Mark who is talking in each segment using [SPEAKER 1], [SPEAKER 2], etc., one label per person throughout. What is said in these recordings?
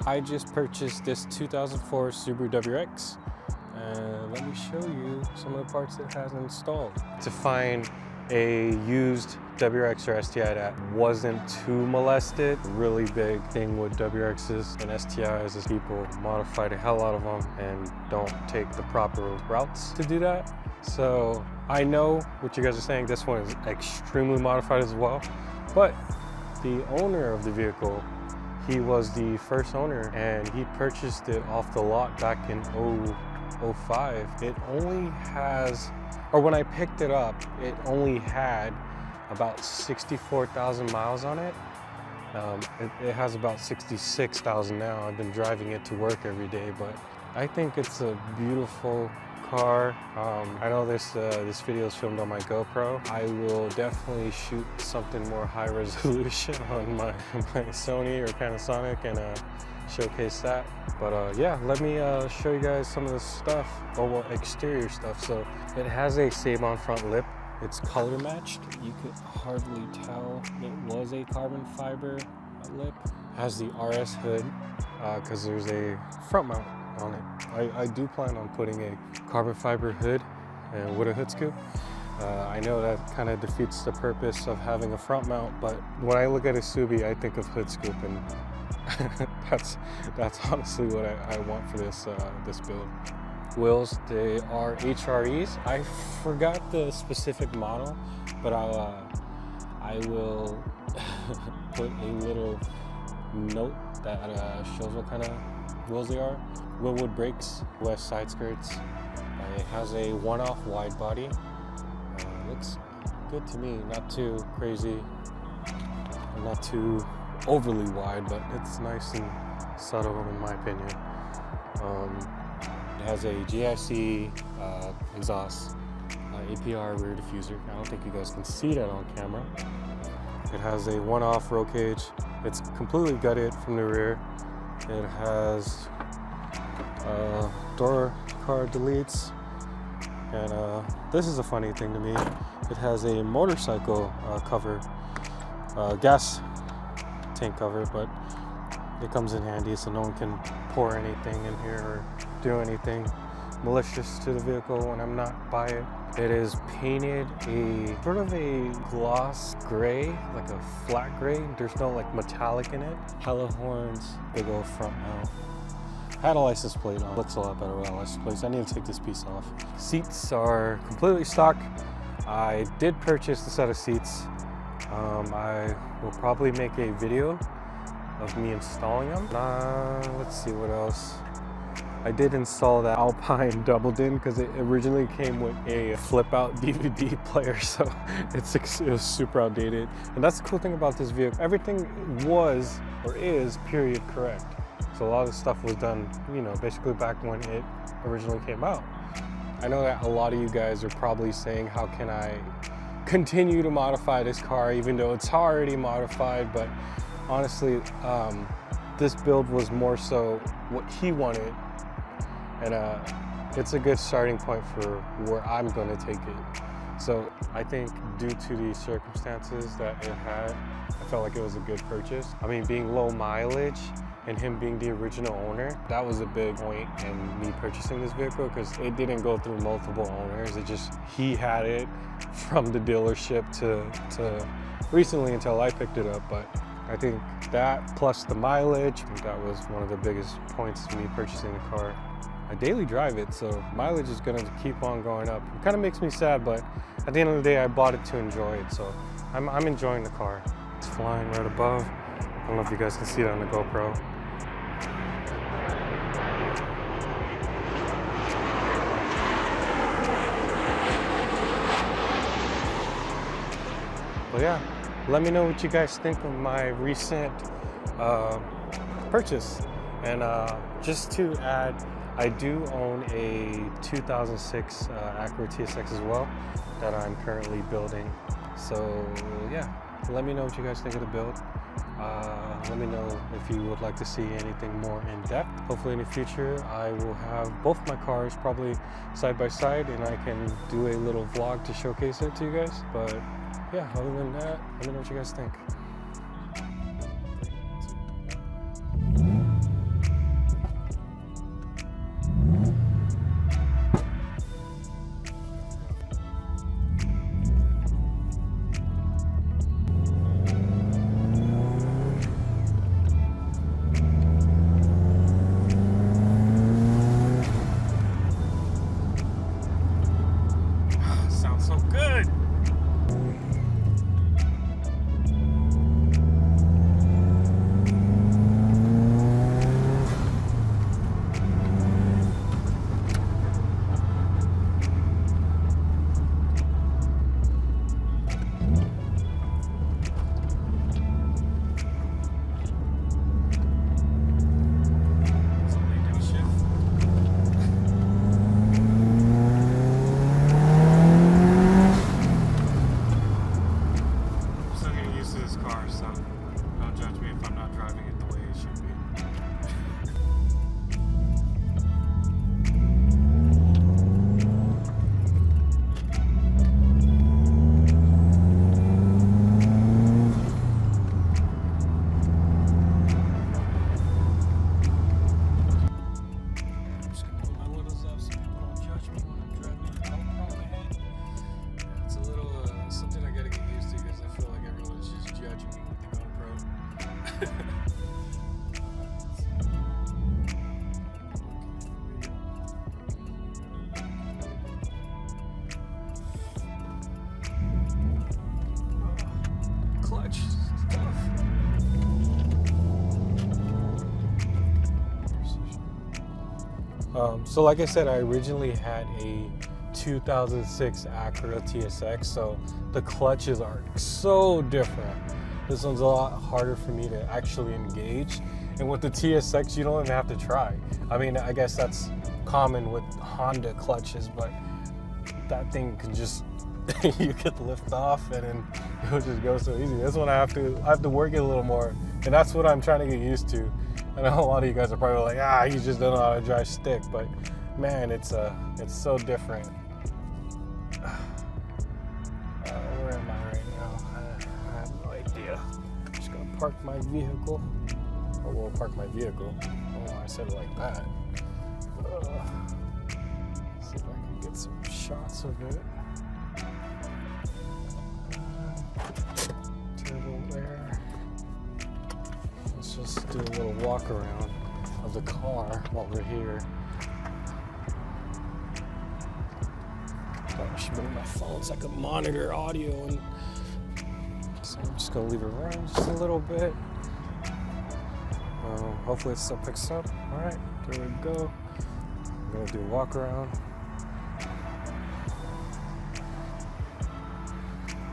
[SPEAKER 1] I just purchased this 2004 Subaru WRX, and let me show you some of the parts it has installed. To find a used WRX or STI that wasn't too molested. Really big thing with WRXs and STIs is people modify the hell out of them and don't take the proper routes to do that. So I know what you guys are saying, this one is extremely modified as well, but the owner of the vehicle, he was the first owner and he purchased it off the lot back in 05. It only has, or when I picked it up, it only had about 64,000 miles on it. It has about 66,000 now. I've been driving it to work every day, but I think it's a beautiful car. I know this video is filmed on my GoPro. I will definitely shoot something more high resolution on my Sony or Panasonic and showcase that. But yeah, let me show you guys some of the stuff, or well, exterior stuff. So it has a save-on front lip. It's color matched. You could hardly tell it was a carbon fiber lip. It has the RS hood because there's a front mount on it. I do plan on putting a carbon fiber hood with a hood scoop. I know that kind of defeats the purpose of having a front mount, but when I look at a Subi, I think of hood scoop, and that's honestly what I want for this build. Wheels, they are HREs. I forgot the specific model, but I will put a little note that shows what kind of wheels they are. Willwood brakes, West side skirts. It has a one-off wide body. Looks good to me, not too crazy, not too overly wide, but it's nice and subtle in my opinion. It has a GIC exhaust, APR rear diffuser. I don't think you guys can see that on camera. It has a one-off roll cage. It's completely gutted from the rear. It has door card deletes, and this is a funny thing to me. It has a motorcycle cover, gas tank cover, but it comes in handy so no one can pour anything in here or do anything malicious to the vehicle when I'm not by it. It is painted a sort of a gloss gray, like a flat gray. There's no like metallic in it. Hella horns, big old front mount. Had a license plate on. Looks a lot better with a license plate. I need to take this piece off. Seats are completely stock. I did purchase a set of seats. I will probably make a video of me installing them. Let's see what else. I did install the Alpine double din because it originally came with a flip-out DVD player, so it was super outdated. And that's the cool thing about this vehicle. Everything was or is period correct. So a lot of stuff was done, you know, basically back when it originally came out. I know that a lot of you guys are probably saying, how can I continue to modify this car even though it's already modified? But honestly, this build was more so what he wanted, and it's a good starting point for where I'm going to take it. So I think due to the circumstances that it had, I felt like it was a good purchase. I mean, being low mileage and him being the original owner, that was a big point in me purchasing this vehicle because it didn't go through multiple owners. It just, he had it from the dealership to recently until I picked it up. But I think that plus the mileage, I think that was one of the biggest points to me purchasing the car. I daily drive it, so mileage is gonna keep on going up. It kind of makes me sad, but at the end of the day, I bought it to enjoy it, so I'm enjoying the car. It's flying right above. I don't know if you guys can see that on the GoPro. But yeah, let me know what you guys think of my recent purchase. And just to add, I do own a 2006 Acura TSX as well that I'm currently building. So yeah, let me know what you guys think of the build. Let me know if you would like to see anything more in depth. Hopefully in the future I will have both my cars probably side by side and I can do a little vlog to showcase it to you guys. But yeah, other than that, let me know what you guys think. So like I said, I originally had a 2006 Acura TSX, so the clutches are so different. This one's a lot harder for me to actually engage. And with the TSX, you don't even have to try. I mean, I guess that's common with Honda clutches, but that thing can just, you get the lift off and then it'll just go so easy. This one I have to work it a little more, and that's what I'm trying to get used to. I know a lot of you guys are probably like, you just don't know how to drive stick, but man, it's so different. Where am I right now? I have no idea. I'm just gonna park my vehicle. Or we'll park my vehicle. I don't know why I said it like that. See if I can get some shots of it. Turbo there. Let's just do a little walk around of the car while we're here. I should bring my phone so I can monitor audio, and so I'm just gonna leave it run just a little bit. Hopefully it still picks up. All right, there we go. I'm gonna do a walk around.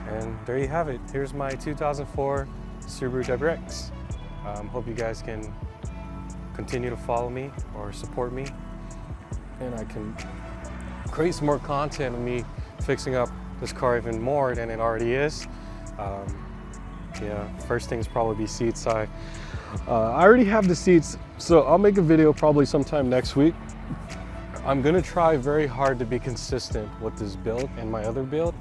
[SPEAKER 1] And there you have it. Here's my 2004 Subaru WRX. Hope you guys can continue to follow me or support me, and I can create some more content of me fixing up this car even more than it already is. Yeah, first things probably be seats. I already have the seats, so I'll make a video probably sometime next week. I'm gonna try very hard to be consistent with this build and my other build.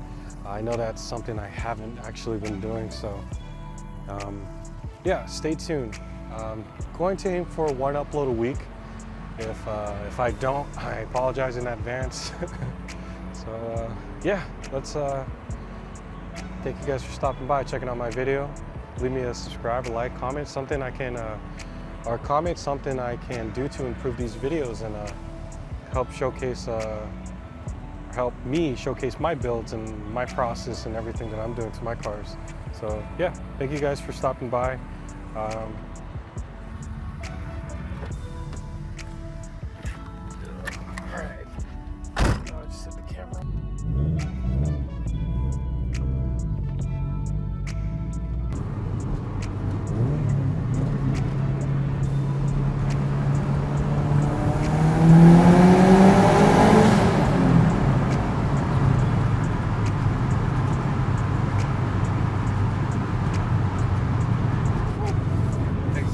[SPEAKER 1] I know that's something I haven't actually been doing, so yeah, stay tuned. Going to aim for one upload a week. If I don't, I apologize in advance. So yeah, let's thank you guys for stopping by, checking out my video. Leave me a subscribe, a like, comment, something I can or comment something I can do to improve these videos and help showcase help me showcase my builds and my process and everything that I'm doing to my cars. So yeah, thank you guys for stopping by. Alright, I'll just set the camera.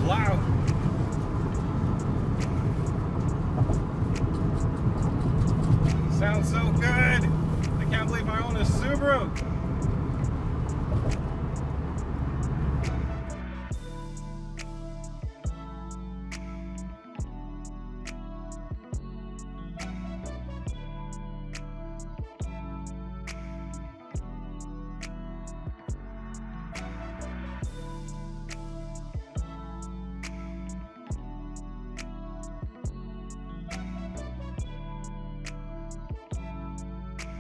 [SPEAKER 1] Loud. Sounds so good. I can't believe I own a Subaru.